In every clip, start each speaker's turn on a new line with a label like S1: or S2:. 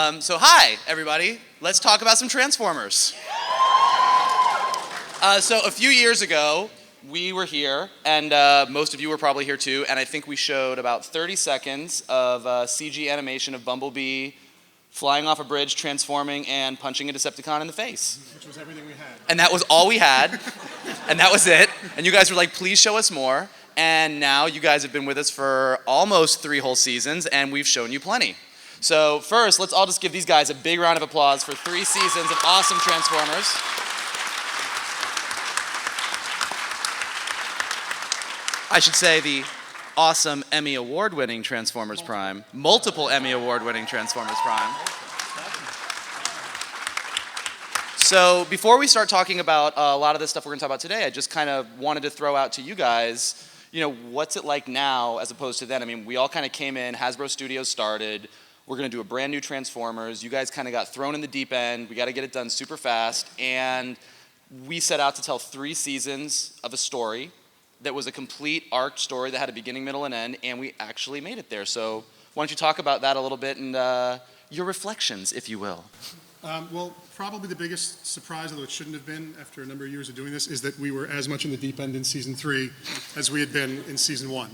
S1: So hi, everybody. Let's talk about some Transformers. So a few years ago, we were here, and most of you were probably here too, and I think we showed about 30 seconds of CG animation of Bumblebee flying off a bridge, transforming, and punching a Decepticon in the face.
S2: Which was everything we had.
S1: And that was all we had, and that was it. And you guys were like, please show us more. And now you guys have been with us for almost 3 whole seasons, and we've shown you plenty. So first, let's all just give these guys a big round of applause for 3 seasons of awesome Transformers. I should say the awesome Emmy Award-winning Transformers Prime. Multiple Emmy Award-winning Transformers Prime. So before we start talking about a lot of the stuff we're going to talk about today, I just kind of wanted to throw out to you guys, you know, what's it like now as opposed to then? I mean, we all kind of came in, Hasbro Studios started, we're going to do a brand new Transformers, you guys kind of got thrown in the deep end, we got to get it done super fast, and we set out to tell 3 seasons of a story that was a complete arc story that had a beginning, middle, and end, and we actually made it there. So why don't you talk about that a little bit and your reflections, if you will.
S2: Well, probably the biggest surprise, although it shouldn't have been after a number of years of doing this, is that we were as much in the deep end in season 3 as we had been in season 1.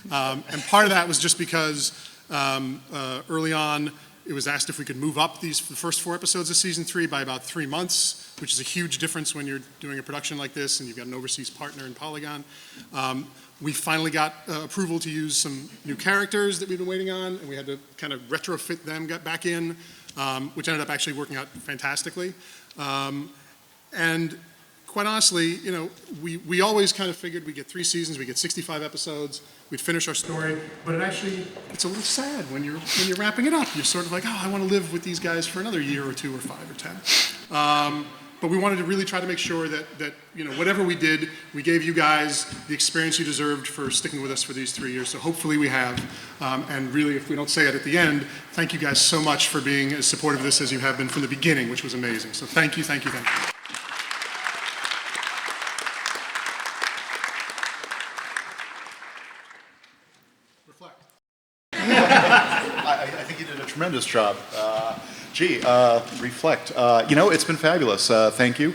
S2: And part of that was just because early on it was asked if we could move up the first 4 episodes of season 3 by about 3 months, which is a huge difference when you're doing a production like this and you've got an overseas partner in Polygon. We finally got approval to use some new characters that we've been waiting on, and we had to kind of retrofit them, get back in, which ended up actually working out fantastically. And quite honestly, you know, we always kind of figured we'd get 3 seasons, we'd get 65 episodes, we'd finish our story, but it's a little sad when you're wrapping it up. You're sort of like, oh, I want to live with these guys for another year or 2 or 5 or 10. But we wanted to really try to make sure that you know, whatever we did, we gave you guys the experience you deserved for sticking with us for these 3 years. So hopefully we have. And really, if we don't say it at the end, thank you guys so much for being as supportive of this as you have been from the beginning, which was amazing. So thank you, thank you, thank you. Reflect.
S3: I think you did a tremendous job. Reflect. You know, it's been fabulous. Thank you.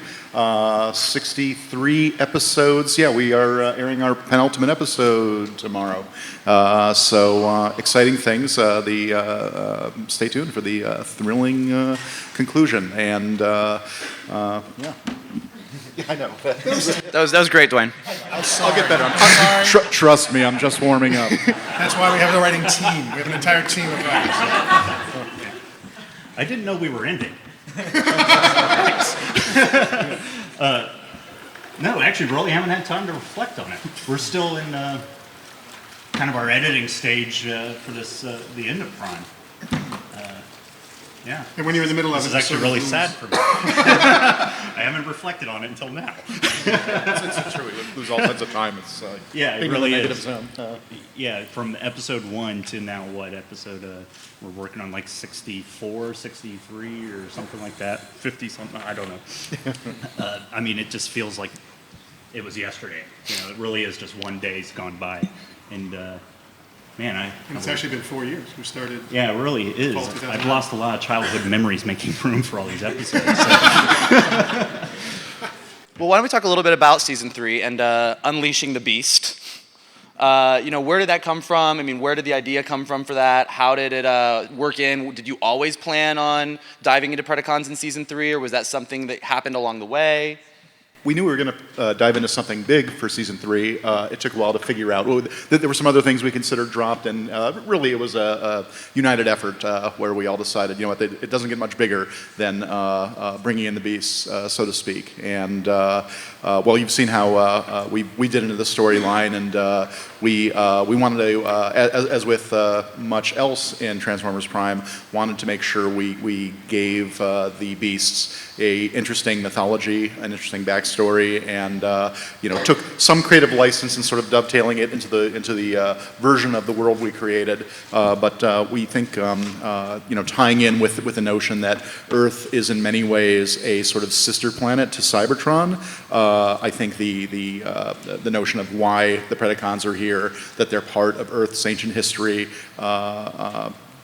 S3: 63 episodes. Yeah, we are airing our penultimate episode tomorrow. So exciting things. Stay tuned for the thrilling conclusion. And yeah. Yeah, I know.
S1: That was great, Dwayne.
S3: I'll get better. I'm sorry. Trust me, I'm just warming up.
S2: That's why we have the writing team. We have an entire team of writers.
S4: I didn't know we were ending. No, actually, we really haven't had time to reflect on it. We're still in kind of our editing stage for this, the end of Prime. Yeah.
S2: And when you're in the middle of it,
S4: this is actually really sad for me. I haven't reflected on it until now.
S3: It's true. We lose all sense of time. It's
S4: yeah, it really is.
S3: Zone.
S4: Yeah, from episode 1 to now, what episode? We're working on like 64, 63, or something like that. 50 something. I don't know. I mean, it just feels like it was yesterday. You know, it really is just one day's gone by, and. Man,
S2: it's actually been 4 years. We started.
S4: Yeah, it really is. I've lost a lot of childhood memories making room for all these episodes. So.
S1: Well, why don't we talk a little bit about season 3 and unleashing the beast? You know, where did that come from? I mean, where did the idea come from for that? How did it work in? Did you always plan on diving into Predacons in season 3, or was that something that happened along the way?
S3: We knew we were going to dive into something big for season 3. It took a while to figure out. There were some other things we considered dropped, and really it was a united effort where we all decided, you know what, it doesn't get much bigger than bringing in the beasts, so to speak. And well, you've seen how we did into the storyline, and we wanted to, as with much else in Transformers Prime, wanted to make sure we gave the beasts a interesting mythology, an interesting backstory, and you know, took some creative license and sort of dovetailing it into the version of the world we created. But we think you know, tying in with the notion that Earth is in many ways a sort of sister planet to Cybertron. I think the notion of why the Predacons are here, that they're part of Earth's ancient history,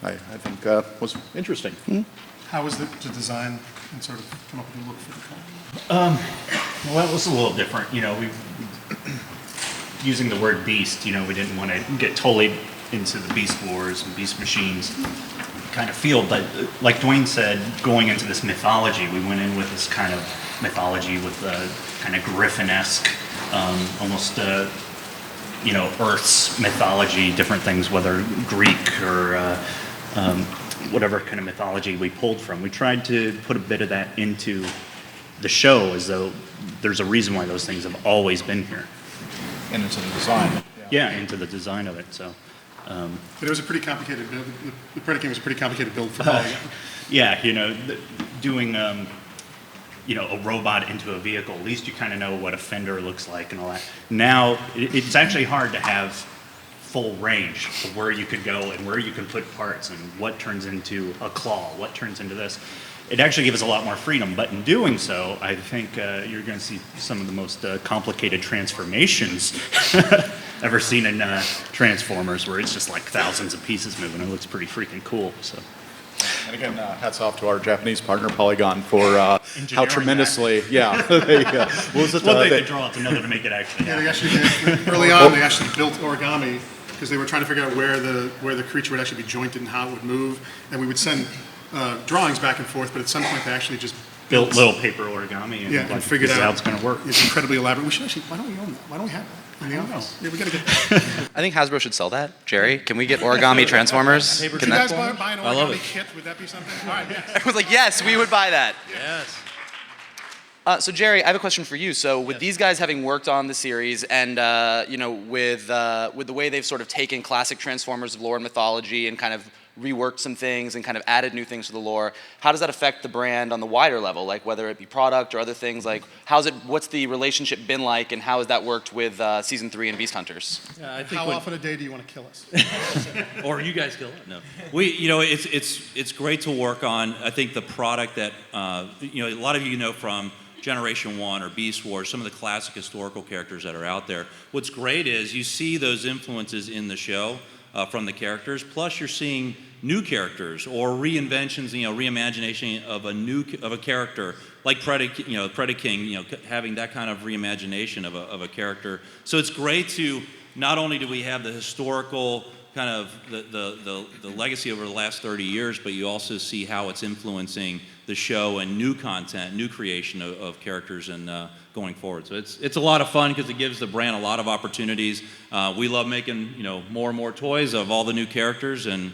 S3: I think was interesting.
S2: How was it to design and sort of come up with a look for the comic?
S4: Well, it was a little different. We using the word beast. We didn't want to get totally into the Beast Wars and Beast Machines kind of feel, but like Dwayne said, going into this mythology, we went in with this kind of mythology with kind of Griffin-esque, almost Earth's mythology, different things, whether Greek or whatever kind of mythology we pulled from. We tried to put a bit of that into the show, as though there's a reason why those things have always been here.
S3: And into the design.
S4: Yeah, into the design of it. So.
S2: But it was a pretty complicated build. The Predacane was a pretty complicated build for Polygon.
S4: Yeah, doing a robot into a vehicle, at least you kind of know what a fender looks like and all that. Now, it's actually hard to have full range of where you could go and where you can put parts and what turns into a claw, what turns into this. It actually gives us a lot more freedom, but in doing so, I think you're going to see some of the most complicated transformations ever seen in Transformers, where it's just like thousands of pieces moving. It looks pretty freaking cool. So.
S3: And again, hats off to our Japanese partner Polygon for how tremendously,
S4: that.
S3: What was it?
S4: They draw up another to make it actually happen.
S2: Yeah, they actually did. Early on, they actually built origami because they were trying to figure out where the creature would actually be jointed and how it would move, and we would send drawings back and forth, but at some point they actually just
S4: built little paper origami and
S2: figured out
S4: how it's going to work.
S2: It's incredibly elaborate. We should actually, why don't we own that? Why don't we have that in the office? Yeah, we got to get that.
S1: I think Hasbro should sell that. Jerry, can we get origami Transformers?
S2: Would
S1: Can
S2: you guys
S1: that?
S2: buy an
S5: I love
S2: origami
S5: it.
S2: kit? Would that be something? All right, yeah.
S1: I was like, yes, we would buy that.
S5: Yes.
S1: So Jerry, I have a question for you. So with these guys having worked on the series, and with the way they've sort of taken classic Transformers lore and mythology and kind of reworked some things and kind of added new things to the lore, how does that affect the brand on the wider level? Like whether it be product or other things, like what's the relationship been like, and how has that worked with season 3 and Beast Hunters?
S5: Yeah, I think
S2: How often a day do you want to kill us?
S5: or you guys kill it? No. It's great to work on. I think the product that a lot of you know from Generation 1 or Beast Wars, some of the classic historical characters that are out there. What's great is you see those influences in the show from the characters, plus you're seeing new characters or reinventions, reimagination of a character like Predaking, having that kind of reimagination of a character. So it's great to not only do we have the historical kind of the legacy over the last 30 years, but you also see how it's influencing the show and new content, new creation of characters and going forward. So it's a lot of fun because it gives the brand a lot of opportunities. We love making more and more toys of all the new characters and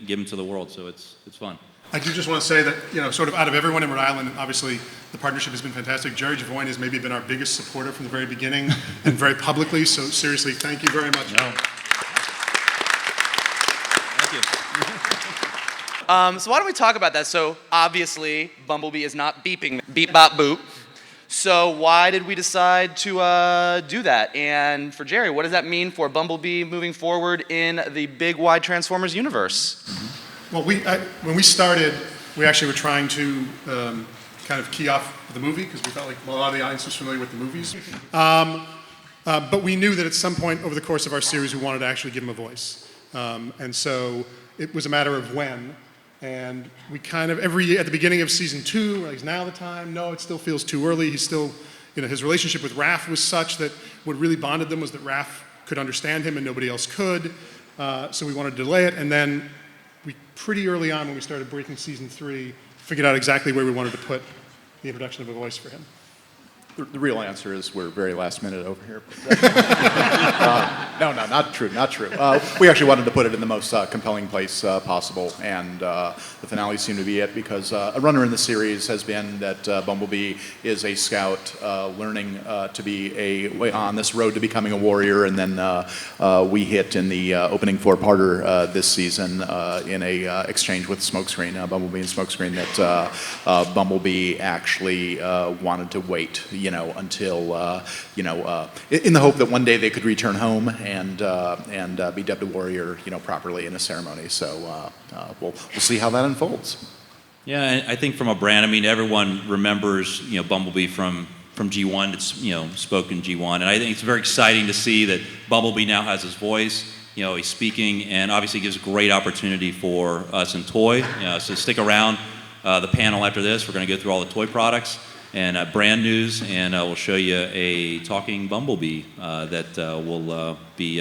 S5: give them to the world. So it's fun.
S2: I do just want to say that, sort of out of everyone in Rhode Island, obviously the partnership has been fantastic. Jerry Javoyne has maybe been our biggest supporter from the very beginning and very publicly. So seriously, thank you very much.
S5: No. Thank you.
S1: So why don't we talk about that? So obviously, Bumblebee is not beeping, beep, bop, boop. So why did we decide to do that? And for Jerry, what does that mean for Bumblebee moving forward in the big, wide Transformers universe?
S2: Well, when we started, we actually were trying to kind of key off the movie because we felt like a lot of the audience was familiar with the movies. But we knew that at some point over the course of our series, we wanted to actually give him a voice. And so it was a matter of when. And we kind of, at the beginning of season 2, like, is now the time? No, it still feels too early. He's still, his relationship with Raph was such that what really bonded them was that Raph could understand him and nobody else could. So we wanted to delay it. And then we pretty early on when we started breaking season 3, figured out exactly where we wanted to put the introduction of a voice for him.
S3: The real answer is we're very last minute over here. No, not true. We actually wanted to put it in the most compelling place possible, and the finale seemed to be it because a runner in the series has been that Bumblebee is a scout learning to be on this road to becoming a warrior, and then we hit in the opening 4-parter this season in a exchange with Smokescreen, Bumblebee and Smokescreen, that Bumblebee actually wanted to wait, until, in the hope that one day they could return home and be dubbed a warrior, properly in a ceremony. So we'll see how that unfolds.
S5: Yeah, I think from a brand, everyone remembers, Bumblebee from G1. It's, spoken G1. And I think it's very exciting to see that Bumblebee now has his voice. he's speaking, and obviously gives a great opportunity for us in toy. So stick around the panel after this. We're going to go through all the toy products and brand news, and we'll show you a talking Bumblebee that will be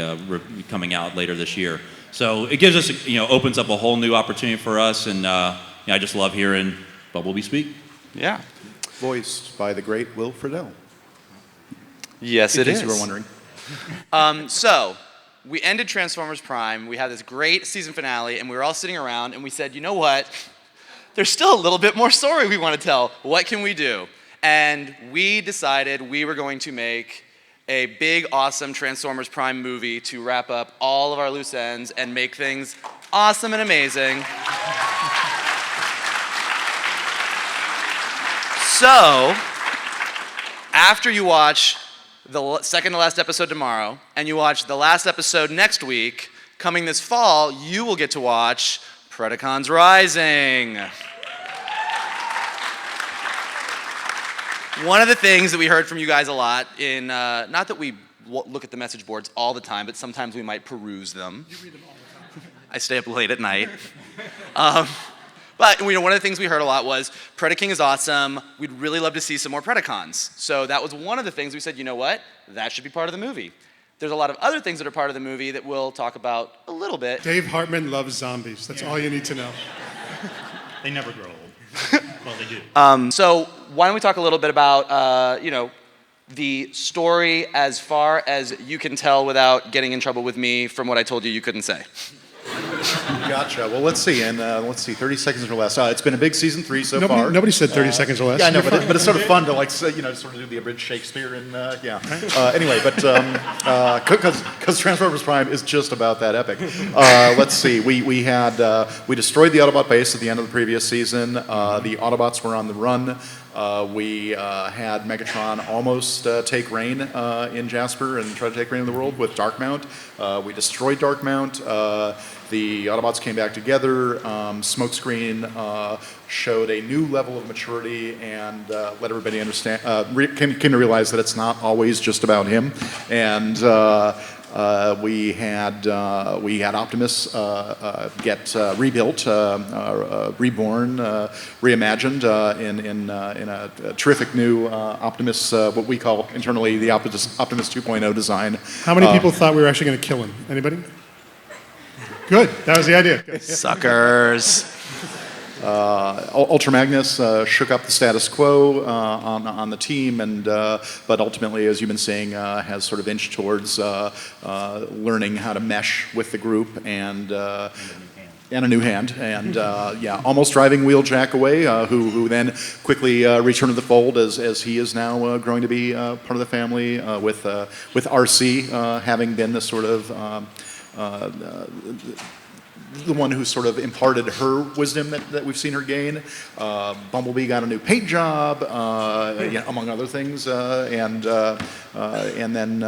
S5: coming out later this year. So it gives us, opens up a whole new opportunity for us, and I just love hearing Bumblebee speak.
S1: Yeah.
S3: Voiced by the great Will Friedle.
S1: Yes, it
S3: In
S1: is.
S3: case you were wondering.
S1: So we ended Transformers Prime. We had this great season finale, and we were all sitting around, and we said, you know what? There's still a little bit more story we want to tell. What can we do? And we decided we were going to make a big, awesome Transformers Prime movie to wrap up all of our loose ends and make things awesome and amazing. So, after you watch the second to last episode tomorrow, and you watch the last episode next week, coming this fall, you will get to watch Predacons Rising. One of the things that we heard from you guys a lot in, not that we look at the message boards all the time, but sometimes we might peruse them.
S2: You read them all the time.
S1: I stay up late at night. But one of the things we heard a lot was, Predaking is awesome, we'd really love to see some more Predacons. So that was one of the things we said, you know what, that should be part of the movie. There's a lot of other things that are part of the movie that we'll talk about a little bit.
S2: Dave Hartman loves zombies. That's all you need to know.
S4: They never grow old. Well, they do.
S1: So why don't we talk a little bit about, the story as far as you can tell without getting in trouble with me from what I told you couldn't say.
S3: Gotcha. Well, let's see. And 30 seconds or less. It's been a big season 3 so far.
S2: Nobody said 30 seconds or less.
S3: Yeah, I know, but it's sort of fun to sort of do the abridged Shakespeare and anyway, but because Transformers Prime is just about that epic. Let's see. We destroyed the Autobot base at the end of the previous season. The Autobots were on the run. We had Megatron almost take reign in Jasper and try to take reign in the world with Darkmount. We destroyed Darkmount. The Autobots came back together. Smokescreen showed a new level of maturity and let everybody understand, came to realize that it's not always just about him. And we had Optimus get rebuilt, reborn, reimagined in a terrific new Optimus, what we call internally the Optimus 2.0 design.
S2: How many people thought we were actually going to kill him? Anybody? Good. That was the idea. Good.
S1: Suckers.
S3: Ultra Magnus shook up the status quo on the team, and but ultimately, as you've been saying, has sort of inched towards learning how to mesh with the group and a new hand, and almost driving Wheeljack away, who then quickly returned to the fold as he is now growing to be part of the family, with RC having been the sort of the one who sort of imparted her wisdom that we've seen her gain. Bumblebee got a new paint job, among other things, and then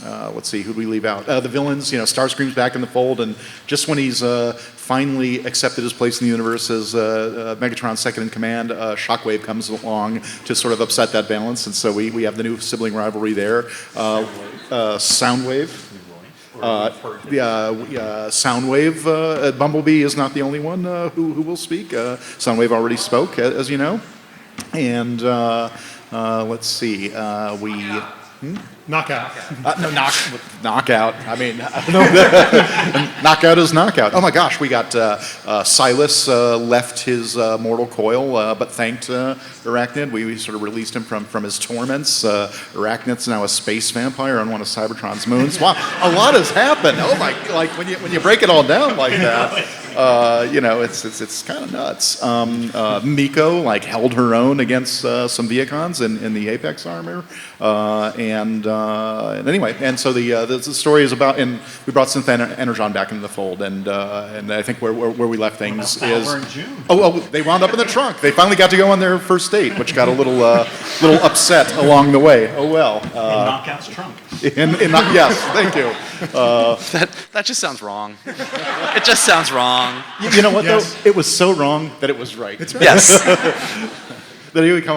S3: let's see, who'd we leave out? The villains, Starscream's back in the fold, and just when he's finally accepted his place in the universe as Megatron's second in command, Shockwave comes along to sort of upset that balance, and so we have the new sibling rivalry there. Soundwave. Soundwave, Bumblebee is not the only one who will speak. Soundwave already spoke, as you know. And let's see,
S2: Knockout.
S3: No, knockout. I mean, knockout is knockout. Oh my gosh, we got Silas left his mortal coil, but thanked Arachnid. We sort of released him from his torments. Arachnid's now a space vampire on one of Cybertron's moons. Wow, a lot has happened. Oh my! Like when you break it all down like that. It's kind of nuts. Miko held her own against some Viacons in the Apex armor, and anyway, and so the story is about, and we brought Synth Energon back into the fold, and I think where we left things is they wound up in the trunk. They finally got to go on their first date, which got a little upset along the way. Oh well.
S4: In Knockout's trunk.
S3: Yes, thank you.
S1: That just sounds wrong. It just sounds wrong.
S3: You know what,
S2: Yes.
S3: though? It was so wrong that it was right.
S2: That's right.
S1: Yes.
S3: the day we came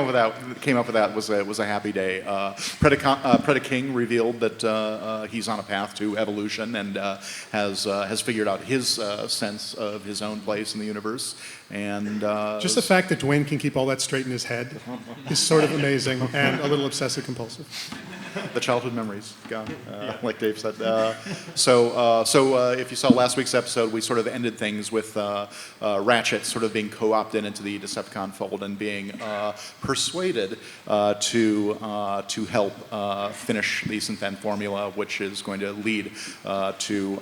S3: up with that was a happy day. Predaking revealed that he's on a path to evolution and has figured out his sense of his own place in the universe. And
S2: just the fact that Dwayne can keep all that straight in his head is sort of amazing and a little obsessive compulsive.
S3: The childhood memories gone, like Dave said. So if you saw last week's episode, we sort of ended things with Ratchet sort of being co-opted into the Decepticon fold and being persuaded to help finish the Synthen formula, which is going to lead to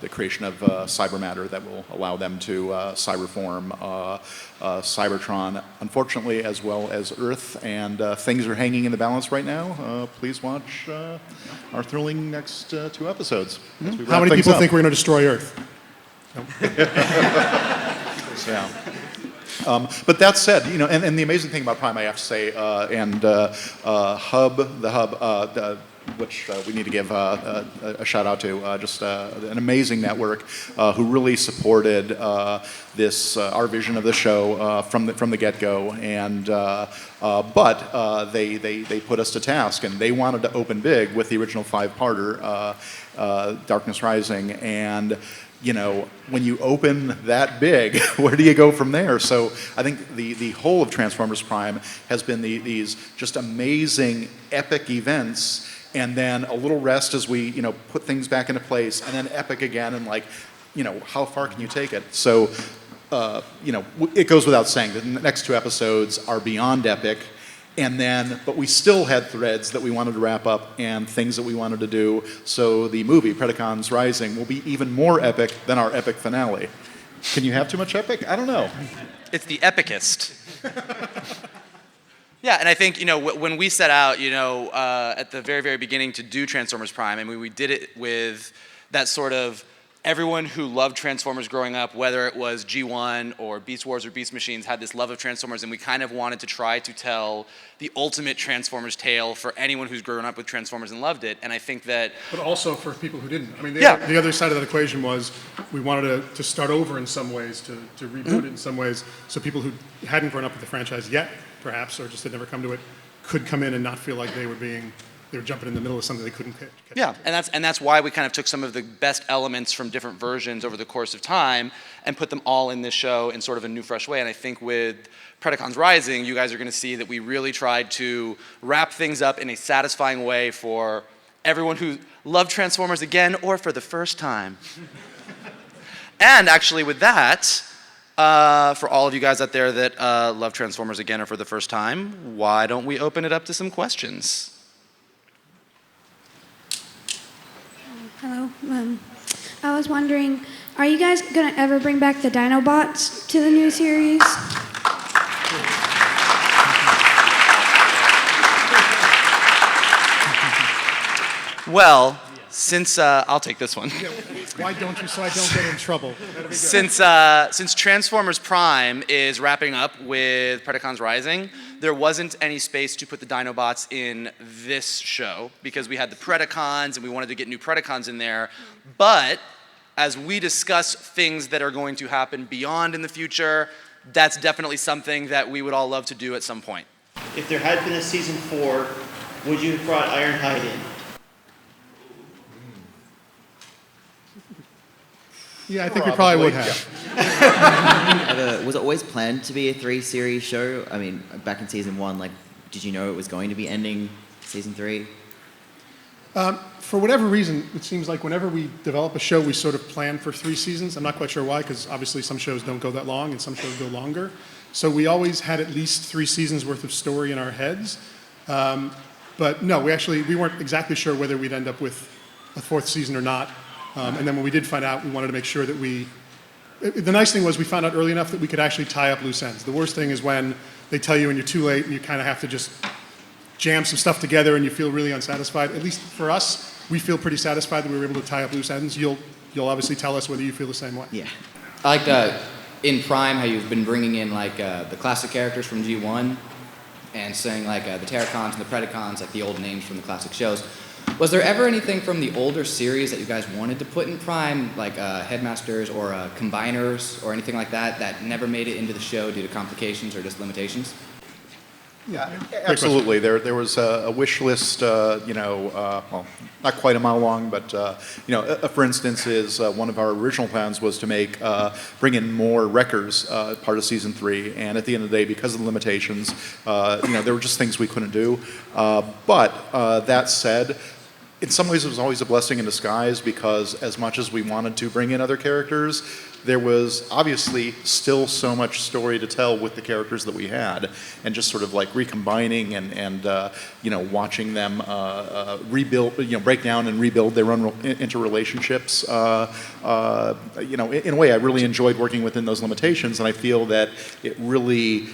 S3: the creation of cyber matter that will allow them to cyberform Cybertron, unfortunately, as well as Earth, and things are hanging in the balance right now. Please watch our thrilling next 2 episodes. As we
S2: How
S3: wrap
S2: many
S3: things
S2: people
S3: up.
S2: think we're going to destroy Earth?
S3: Yeah. But that said, and the amazing thing about Prime, I have to say, which we need to give a shout out to, just an amazing network who really supported our vision of the show from the get-go, and but they put us to task, and they wanted to open big with the original 5-parter, Darkness Rising, and when you open that big, where do you go from there? So I think the whole of Transformers Prime has been these just amazing, epic events, and then a little rest as we, put things back into place, and then epic again, and how far can you take it? So, it goes without saying that the next 2 episodes are beyond epic, but we still had threads that we wanted to wrap up and things that we wanted to do. So the movie, Predacons Rising, will be even more epic than our epic finale. Can you have too much epic? I don't know.
S1: It's the epicest. Yeah, and I think, when we set out, at the very, very beginning to do Transformers Prime, we did it with that sort of everyone who loved Transformers growing up, whether it was G1 or Beast Wars or Beast Machines, had this love of Transformers, and we kind of wanted to try to tell the ultimate Transformers tale for anyone who's grown up with Transformers and loved it. And I think that...
S2: But also for people who didn't. The other side of that equation was we wanted to start over in some ways, to reboot it in some ways, so people who hadn't grown up with the franchise yet, perhaps, or just had never come to it, could come in and not feel like they were jumping in the middle of something they couldn't catch.
S1: Yeah, and that's why we kind of took some of the best elements from different versions over the course of time and put them all in this show in sort of a new, fresh way. And I think with Predacons Rising, you guys are going to see that we really tried to wrap things up in a satisfying way for everyone who loved Transformers again or for the first time. And actually with that, for all of you guys out there that love Transformers again or for the first time, why don't we open it up to some questions?
S6: Hello. I was wondering, are you guys going to ever bring back the Dinobots to the new series?
S1: Well, since I'll take this one.
S2: Why don't you, so I don't get in trouble?
S1: Since Transformers Prime is wrapping up with Predacons Rising, there wasn't any space to put the Dinobots in this show because we had the Predacons and we wanted to get new Predacons in there. But as we discuss things that are going to happen beyond in the future, that's definitely something that we would all love to do at some point.
S7: If there had been a season 4, would you have brought Ironhide in?
S2: Yeah, I think we probably would have.
S8: Was it always planned to be a 3-series show? Back in season 1, did you know it was going to be ending season 3?
S2: For whatever reason, it seems like whenever we develop a show, we sort of plan for 3 seasons. I'm not quite sure why, because obviously some shows don't go that long and some shows go longer. So we always had at least 3 seasons worth of story in our heads. But no, we weren't exactly sure whether we'd end up with a 4th season or not. And then when we did find out, we wanted to make sure that the nice thing was we found out early enough that we could actually tie up loose ends. The worst thing is when they tell you and you're too late and you kind of have to just jam some stuff together and you feel really unsatisfied. At least for us, we feel pretty satisfied that we were able to tie up loose ends. You'll obviously tell us whether you feel the same way.
S8: Yeah.
S9: I like in Prime how you've been bringing in the classic characters from G1 and saying the Terracons and the Predacons, the old names from the classic shows. Was there ever anything from the older series that you guys wanted to put in Prime, Headmasters or Combiners or anything like that, that never made it into the show due to complications or just limitations?
S3: Yeah, absolutely. There was a wish list, well, not quite a mile long, but for instance, one of our original plans was to bring in more wreckers part of season 3, and at the end of the day, because of the limitations, there were just things we couldn't do. But that said, in some ways, it was always a blessing in disguise because as much as we wanted to bring in other characters, there was obviously still so much story to tell with the characters that we had, and just sort of like recombining and watching them rebuild, break down and rebuild their own interrelationships. In a way, I really enjoyed working within those limitations, and I feel that it really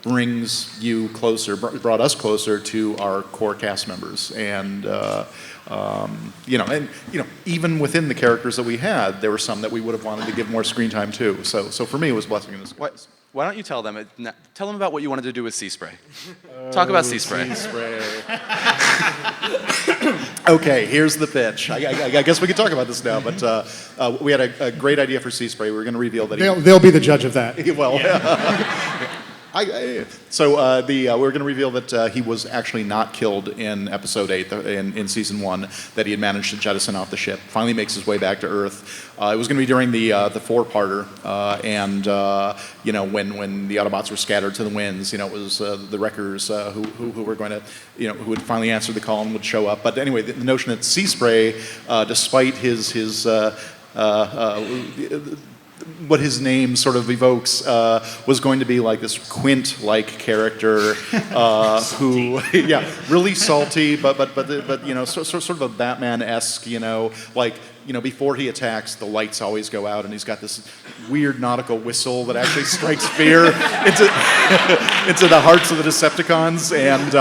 S3: brings you closer, brought us closer to our core cast members, and even within the characters that we had, there were some that we would have wanted to give more screen time to. So for me, it was a blessing in disguise.
S1: Why don't you tell them about what you wanted to do with Sea Spray? Talk about Sea Spray.
S3: Sea Spray. Okay, here's the pitch. I guess we could talk about this now, but we had a great idea for Sea Spray. We were going to reveal that
S2: they'll be the judge of that.
S3: Well, we're going to reveal that he was actually not killed in episode 8 in season 1, that he had managed to jettison off the ship, finally makes his way back to Earth. It was going to be during the 4-parter, and when the Autobots were scattered to the winds, it was the wreckers who were going to, who would finally answer the call and would show up. But anyway, the notion that Sea Spray, despite his what his name sort of evokes, was going to be like this Quint-like character who, really salty, but sort of a Batman-esque, before he attacks, the lights always go out, and he's got this weird nautical whistle that actually strikes fear into the hearts of the Decepticons, and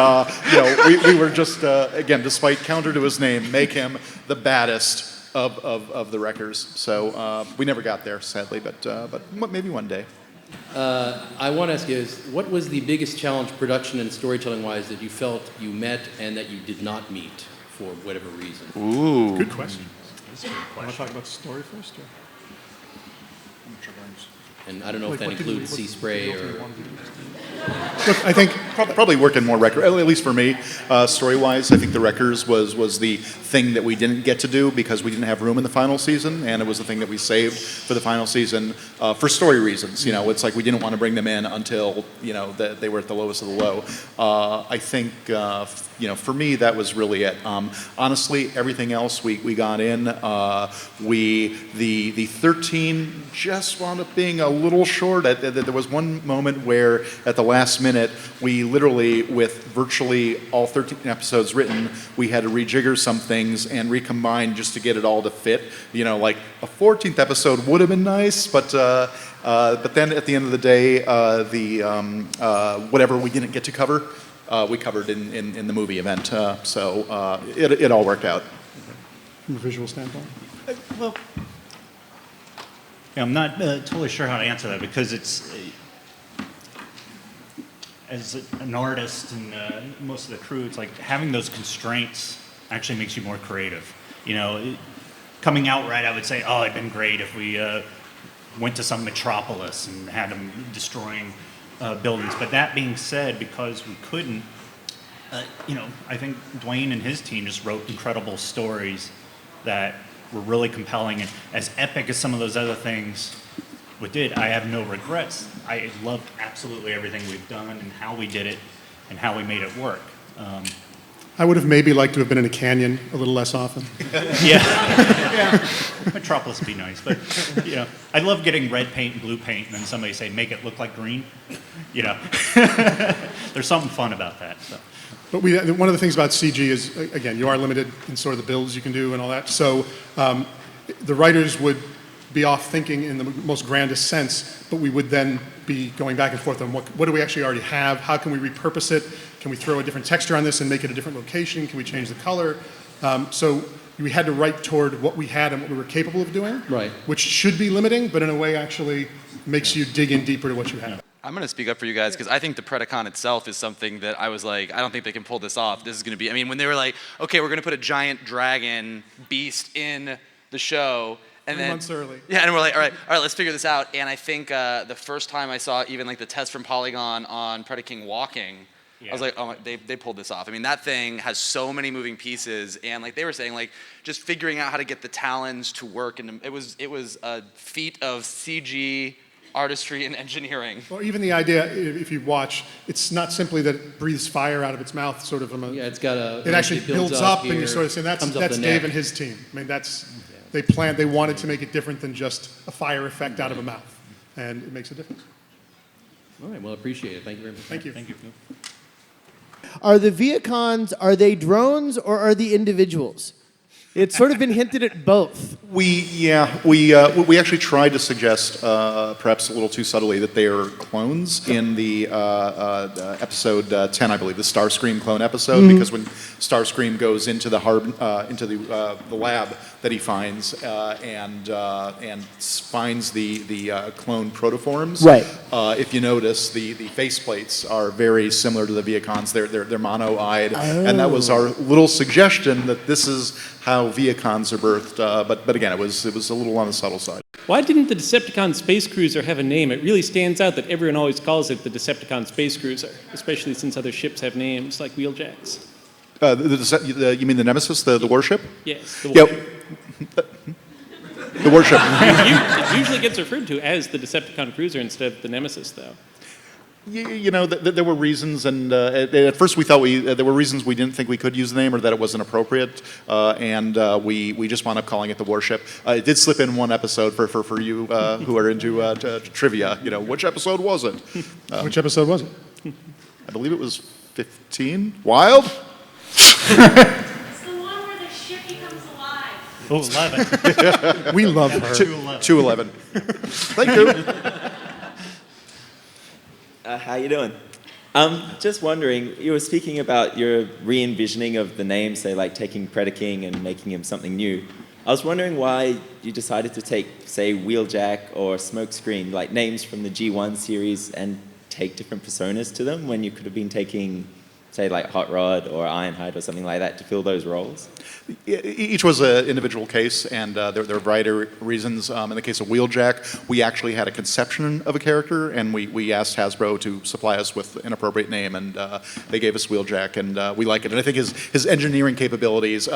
S3: we were just, again, despite counter to his name, make him the baddest of the wreckers. So we never got there, sadly, but maybe one day.
S10: I want to ask you, what was the biggest challenge, production and storytelling-wise, that you felt you met and that you did not meet for whatever reason?
S1: Ooh.
S2: Good question. Want to talk about the story first? Or?
S10: And I don't know if that includes Sea Spray or...
S2: Look, I think
S3: probably working more Wreckers, at least for me, story-wise. I think the Wreckers was the thing that we didn't get to do because we didn't have room in the final season, and it was the thing that we saved for the final season for story reasons. It's like we didn't want to bring them in until they were at the lowest of the low. I think for me that was really it. Honestly, everything else we got in. The 13 just wound up being a little short. There was one moment where at the last minute, we literally, with virtually all 13 episodes written, we had to rejigger some things and recombine just to get it all to fit. Like a 14th episode would have been nice, but then at the end of the day, whatever we didn't get to cover, we covered in the movie event. So it all worked out.
S2: From a visual standpoint?
S4: Well, I'm not totally sure how to answer that because it's... as an artist and most of the crew, it's like having those constraints actually makes you more creative. Coming out right, I would say, oh, it'd been great if we went to some metropolis and had them destroying buildings. But that being said, because we couldn't, I think Dwayne and his team just wrote incredible stories that were really compelling. And as epic as some of those other things did, I have no regrets. I loved absolutely everything we've done and how we did it and how we made it work.
S2: I would have maybe liked to have been in a canyon a little less often.
S4: Yeah. Metropolis would be nice, but I love getting red paint and blue paint and then somebody say, make it look like green. There's something fun about that. So.
S2: But one of the things about CG is, again, you are limited in sort of the builds you can do and all that. So the writers would be off thinking in the most grandest sense, but we would then be going back and forth on what do we actually already have, how can we repurpose it, can we throw a different texture on this and make it a different location, can we change the color? So we had to write toward what we had and what we were capable of doing,
S10: right?
S2: Which should be limiting, but in a way actually makes you dig in deeper to what you have.
S1: I'm going to speak up for you guys because I think the Predacon itself is something that I was like, I don't think they can pull this off. This is going to be, when they were like, okay, we're going to put a giant dragon beast in the show, and
S2: 3 months early.
S1: Yeah, and we're like, all right, let's figure this out. And I think the first time I saw even like the test from Polygon on Predaking walking, I was like, oh, they pulled this off. I mean, that thing has so many moving pieces, and like they were saying, like just figuring out how to get the talons to work, and it was a feat of CG, artistry, and engineering.
S2: Well, even the idea, if you watch, it's not simply that it breathes fire out of its mouth, sort of from a.
S10: Yeah, it's got a.
S2: It actually builds up, and you sort of say that's Dave and his team. I mean, they wanted to make it different than just a fire effect out of a mouth, and it makes a difference.
S10: All right, well, appreciate it. Thank you very much.
S2: Thank you.
S4: Thank you.
S11: Are the Viacons, are they drones or are they individuals? It's sort of been hinted at both.
S3: We actually tried to suggest, perhaps a little too subtly, that they are clones in the episode 10, I believe, the Starscream clone episode, because when Starscream goes into the lab that he finds and finds the clone protoforms,
S11: right?
S3: If you notice, the faceplates are very similar to the Viacons. They're mono-eyed, and that was our little suggestion that this is how Viacons are birthed. But again, it was a little on the subtle side.
S12: Why didn't the Decepticon Space Cruiser have a name? It really stands out that everyone always calls it the Decepticon Space Cruiser, especially since other ships have names like Wheeljacks.
S3: You mean the Nemesis, the warship?
S12: Yes. The warship.
S3: The warship.
S12: It usually gets referred to as the Decepticon Cruiser instead of the Nemesis, though.
S3: You know, there were reasons, and at first we thought there were reasons we didn't think we could use the name or that it wasn't appropriate, and we just wound up calling it the warship. It did slip in one episode for you who are into trivia. You know, which episode was it?
S2: Which episode was it?
S3: I believe it was 15. Wild?
S13: It's the one where the ship becomes alive.
S4: Oh, 11.
S2: We love her.
S3: 211. Thank you.
S14: How you doing? Just wondering, you were speaking about your re-envisioning of the name, say like taking Predaking and making him something new. I was wondering why you decided to take, say, Wheeljack or Smokescreen, like names from the G1 series, and take different personas to them when you could have been taking, say, like Hot Rod or Ironhide or something like that to fill those roles?
S3: Each was an individual case, and there are a variety of reasons. In the case of Wheeljack, we actually had a conception of a character, and we asked Hasbro to supply us with an appropriate name, and they gave us Wheeljack, and we like it. And I think his engineering capabilities,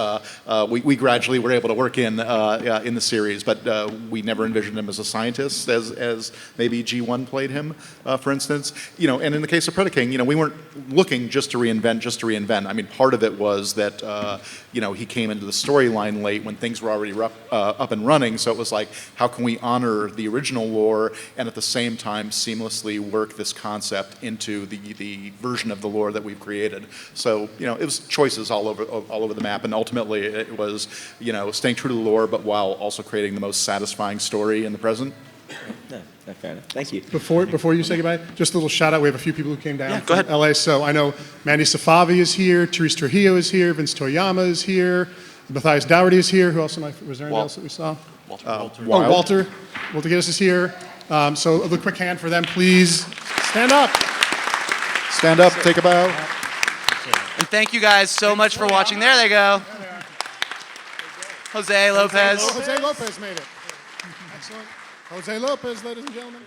S3: we gradually were able to work in the series, but we never envisioned him as a scientist, as maybe G1 played him, for instance. You know, and in the case of Predaking, you know, we weren't looking just to reinvent. I mean, part of it was that you know, he came into the storyline late when things were already up and running, so it was like, how can we honor the original lore and at the same time seamlessly work this concept into the version of the lore that we've created? So, you know, it was choices all over the map, and ultimately it was, you know, staying true to the lore, but while also creating the most satisfying story in the present.
S14: No, fair enough. Thank you.
S2: Before you say goodbye, just a little shout out. We have a few people who came down
S1: go
S2: from
S1: ahead.
S2: LA. So I know Mandy Safavi is here, Therese Trujillo is here, Vince Toyama is here, Matthias Dougherty is here. Who else was there anyone else that we saw? Walter Gittes is here. So a quick hand for them, please. Stand up.
S3: Stand up, take a bow.
S1: And thank you guys so much for watching. There they go. Jose Lopez.
S2: Jose Lopez made it. Excellent. Jose Lopez, ladies and gentlemen.